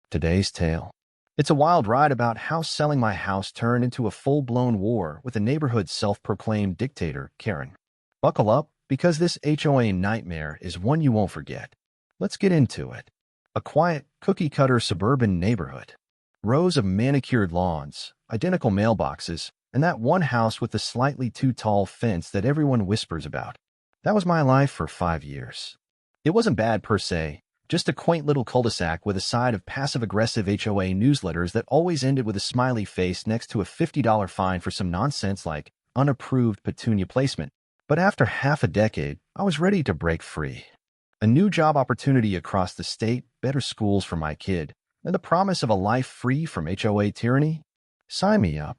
Today's tale. It's a wild ride about how selling my house turned into a full-blown war with a neighborhood self-proclaimed dictator, Karen. Buckle up, because this HOA nightmare is one you won't forget. Let's get into it. A quiet, cookie-cutter suburban neighborhood. Rows of manicured lawns, identical mailboxes, and that one house with the slightly too tall fence that everyone whispers about. That was my life for 5 years. It wasn't bad per se, just a quaint little cul-de-sac with a side of passive-aggressive HOA newsletters that always ended with a smiley face next to a $50 fine for some nonsense like unapproved petunia placement. But after half a decade, I was ready to break free. A new job opportunity across the state, better schools for my kid, and the promise of a life free from HOA tyranny? Sign me up.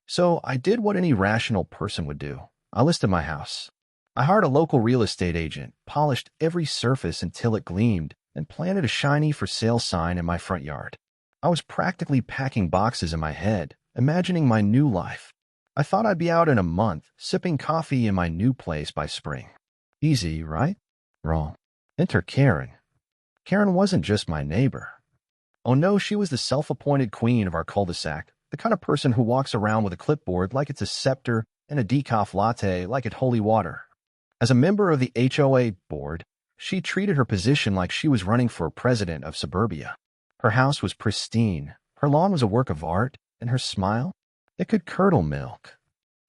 So I did what any rational person would do. I listed my house. I hired a local real estate agent, polished every surface until it gleamed, and planted a shiny for sale sign in my front yard. I was practically packing boxes in my head, imagining my new life. I thought I'd be out in a month, sipping coffee in my new place by spring. Easy, right? Wrong. Enter Karen. Karen wasn't just my neighbor. Oh no, she was the self-appointed queen of our cul-de-sac, the kind of person who walks around with a clipboard like it's a scepter and a decaf latte like it's holy water. As a member of the HOA board, she treated her position like she was running for president of suburbia. Her house was pristine, her lawn was a work of art, and her smile, it could curdle milk.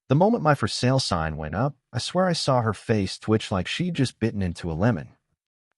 The moment my for sale sign went up, I swear I saw her face twitch like she'd just bitten into a lemon.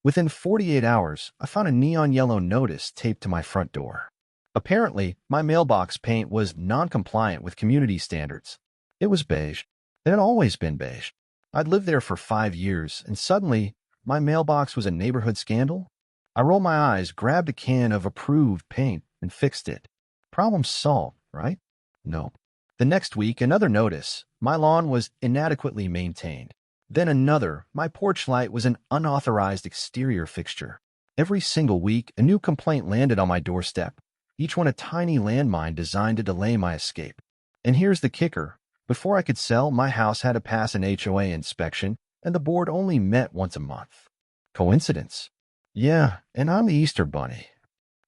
Within 48 hours, I found a neon yellow notice taped to my front door. Apparently, my mailbox paint was non-compliant with community standards. It was beige. It had always been beige. I'd lived there for 5 years, and suddenly, my mailbox was a neighborhood scandal? I rolled my eyes, grabbed a can of approved paint, and fixed it. Problem solved, right? No. The next week, another notice. My lawn was inadequately maintained. Then another. My porch light was an unauthorized exterior fixture. Every single week, a new complaint landed on my doorstep, each one a tiny landmine designed to delay my escape. And here's the kicker. Before I could sell, my house had to pass an HOA inspection, and the board only met once a month. Coincidence? Yeah, and I'm the Easter Bunny.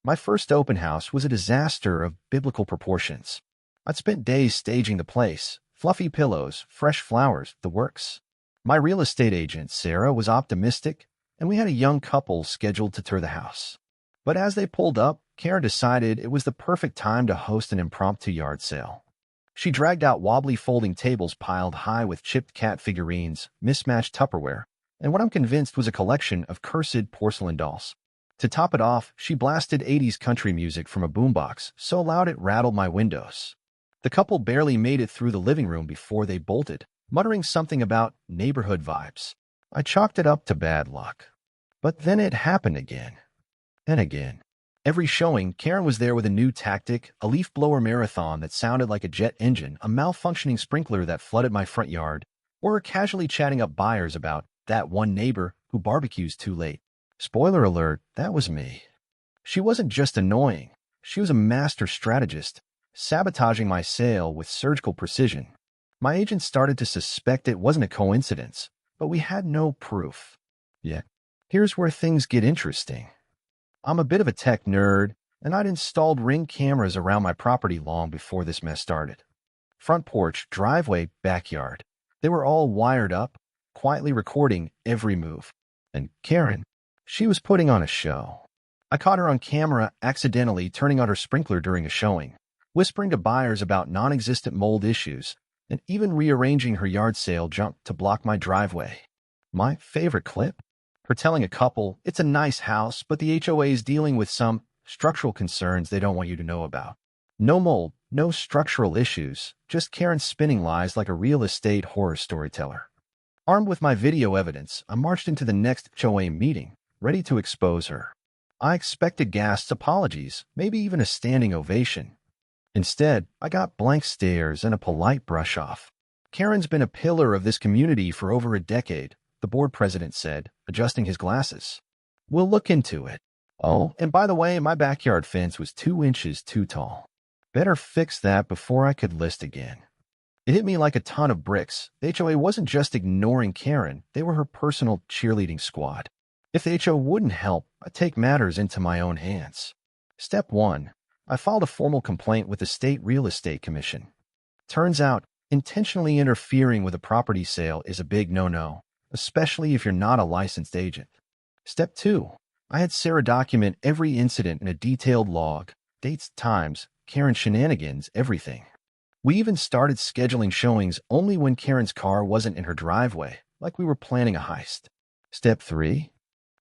My first open house was a disaster of biblical proportions. I'd spent days staging the place, fluffy pillows, fresh flowers, the works. My real estate agent, Sarah, was optimistic, and we had a young couple scheduled to tour the house. But as they pulled up, Karen decided it was the perfect time to host an impromptu yard sale. She dragged out wobbly folding tables piled high with chipped cat figurines, mismatched Tupperware, and what I'm convinced was a collection of cursed porcelain dolls. To top it off, she blasted 80s country music from a boombox so loud it rattled my windows. The couple barely made it through the living room before they bolted, muttering something about neighborhood vibes. I chalked it up to bad luck. But then it happened again. And again. Every showing, Karen was there with a new tactic, a leaf blower marathon that sounded like a jet engine, a malfunctioning sprinkler that flooded my front yard, or casually chatting up buyers about that one neighbor who barbecues too late. Spoiler alert, that was me. She wasn't just annoying. She was a master strategist, sabotaging my sale with surgical precision. My agent started to suspect it wasn't a coincidence, but we had no proof. Yet, here's where things get interesting. I'm a bit of a tech nerd, and I'd installed Ring cameras around my property long before this mess started. Front porch, driveway, backyard. They were all wired up, quietly recording every move. And Karen, she was putting on a show. I caught her on camera accidentally turning on her sprinkler during a showing, whispering to buyers about non-existent mold issues, and even rearranging her yard sale junk to block my driveway. My favorite clip? Her telling a couple, it's a nice house, but the HOA is dealing with some structural concerns they don't want you to know about. No mold, no structural issues, just Karen spinning lies like a real estate horror storyteller. Armed with my video evidence, I marched into the next HOA meeting, ready to expose her. I expected Gast's apologies, maybe even a standing ovation. Instead, I got blank stares and a polite brush-off. Karen's been a pillar of this community for over a decade, the board president said, adjusting his glasses. We'll look into it. Oh, and by the way, my backyard fence was 2 inches too tall. Better fix that before I could list again. It hit me like a ton of bricks. The HOA wasn't just ignoring Karen, they were her personal cheerleading squad. If the HOA wouldn't help, I'd take matters into my own hands. Step 1. I filed a formal complaint with the State Real Estate Commission. Turns out, intentionally interfering with a property sale is a big no-no, especially if you're not a licensed agent. Step 2. I had Sarah document every incident in a detailed log, dates, times, Karen shenanigans, everything. We even started scheduling showings only when Karen's car wasn't in her driveway, like we were planning a heist. Step 3.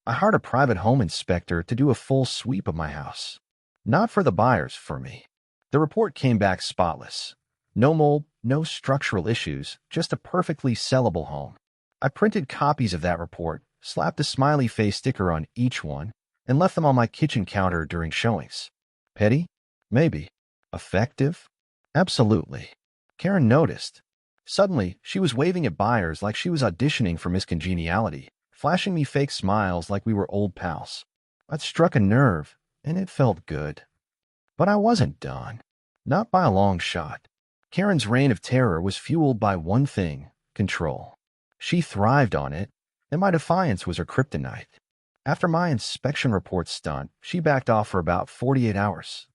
I hired a private home inspector to do a full sweep of my house. Not for the buyers, for me. The report came back spotless. No mold, no structural issues, just a perfectly sellable home. I printed copies of that report, slapped a smiley face sticker on each one, and left them on my kitchen counter during showings. Petty? Maybe. Effective? Absolutely. Karen noticed. Suddenly, she was waving at buyers like she was auditioning for Miss Congeniality, flashing me fake smiles like we were old pals. I'd struck a nerve, and it felt good. But I wasn't done. Not by a long shot. Karen's reign of terror was fueled by one thing: control. She thrived on it, and my defiance was her kryptonite. After my inspection report stunt, she backed off for about 48 hours.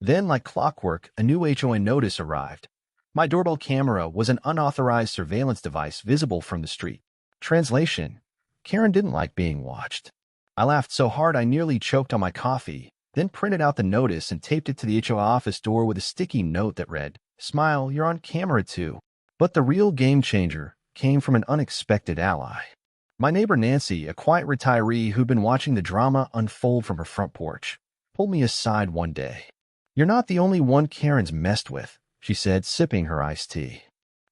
Then, like clockwork, a new HOA notice arrived. My doorbell camera was an unauthorized surveillance device visible from the street. Translation: Karen didn't like being watched. I laughed so hard I nearly choked on my coffee, then printed out the notice and taped it to the HOA office door with a sticky note that read, "Smile, you're on camera too." But the real game changer came from an unexpected ally. My neighbor Nancy, a quiet retiree who'd been watching the drama unfold from her front porch, pulled me aside one day. "You're not the only one Karen's messed with," she said, sipping her iced tea.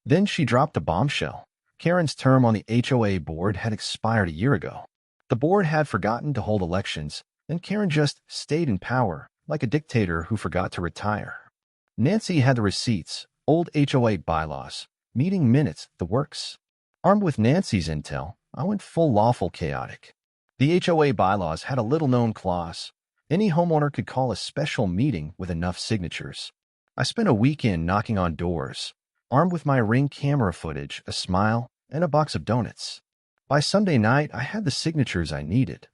Then she dropped a bombshell. Karen's term on the HOA board had expired a year ago. The board had forgotten to hold elections, and Karen just stayed in power, like a dictator who forgot to retire. Nancy had the receipts, old HOA bylaws, meeting minutes, the works. Armed with Nancy's intel, I went full lawful chaotic. The HOA bylaws had a little-known clause. Any homeowner could call a special meeting with enough signatures. I spent a weekend knocking on doors, armed with my Ring camera footage, a smile, and a box of donuts. By Sunday night, I had the signatures I needed.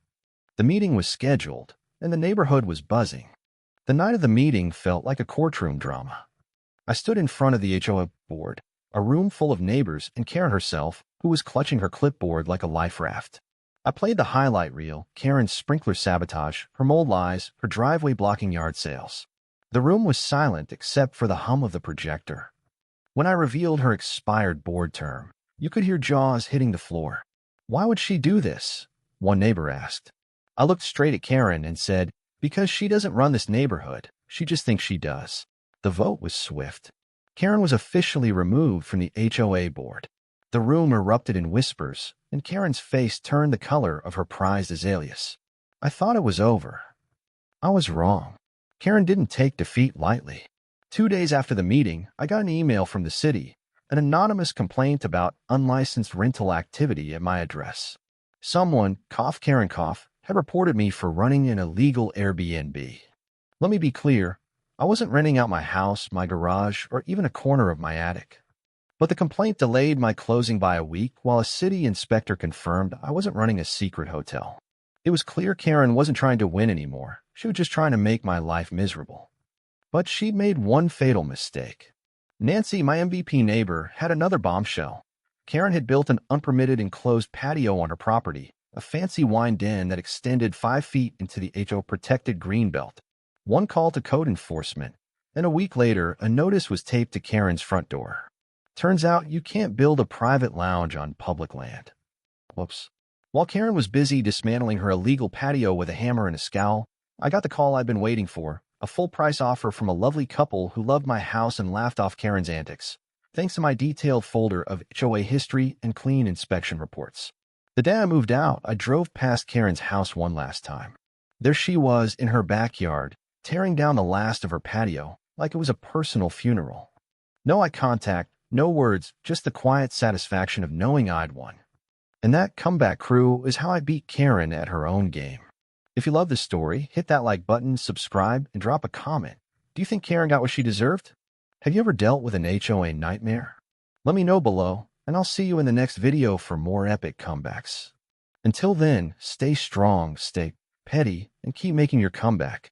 The meeting was scheduled, and the neighborhood was buzzing. The night of the meeting felt like a courtroom drama. I stood in front of the HOA board, a room full of neighbors and Karen herself, who was clutching her clipboard like a life raft. I played the highlight reel: Karen's sprinkler sabotage, her mold lies, her driveway blocking yard sales. The room was silent except for the hum of the projector. When I revealed her expired board term, you could hear jaws hitting the floor. "Why would she do this?" one neighbor asked. I looked straight at Karen and said, "Because she doesn't run this neighborhood. She just thinks she does." The vote was swift. Karen was officially removed from the HOA board. The room erupted in whispers, and Karen's face turned the color of her prized azaleas. I thought it was over. I was wrong. Karen didn't take defeat lightly. 2 days after the meeting, I got an email from the city, an anonymous complaint about unlicensed rental activity at my address. Someone, cough Karen cough, had reported me for running an illegal Airbnb. Let me be clear, I wasn't renting out my house, my garage, or even a corner of my attic. But the complaint delayed my closing by a week while a city inspector confirmed I wasn't running a secret hotel. It was clear Karen wasn't trying to win anymore. She was just trying to make my life miserable. But she'd made one fatal mistake. Nancy, my MVP neighbor, had another bombshell. Karen had built an unpermitted enclosed patio on her property, a fancy wine den that extended 5 feet into the HO-protected greenbelt. One call to code enforcement, and a week later, a notice was taped to Karen's front door. Turns out you can't build a private lounge on public land. Whoops. While Karen was busy dismantling her illegal patio with a hammer and a scowl, I got the call I'd been waiting for, a full-price offer from a lovely couple who loved my house and laughed off Karen's antics, thanks to my detailed folder of HOA history and clean inspection reports. The day I moved out, I drove past Karen's house one last time. There she was in her backyard, tearing down the last of her patio like it was a personal funeral. No eye contact, no words, just the quiet satisfaction of knowing I'd won. And that comeback crew is how I beat Karen at her own game. If you love this story, hit that like button, subscribe, and drop a comment. Do you think Karen got what she deserved? Have you ever dealt with an HOA nightmare? Let me know below, and I'll see you in the next video for more epic comebacks. Until then, stay strong, stay petty, and keep making your comeback.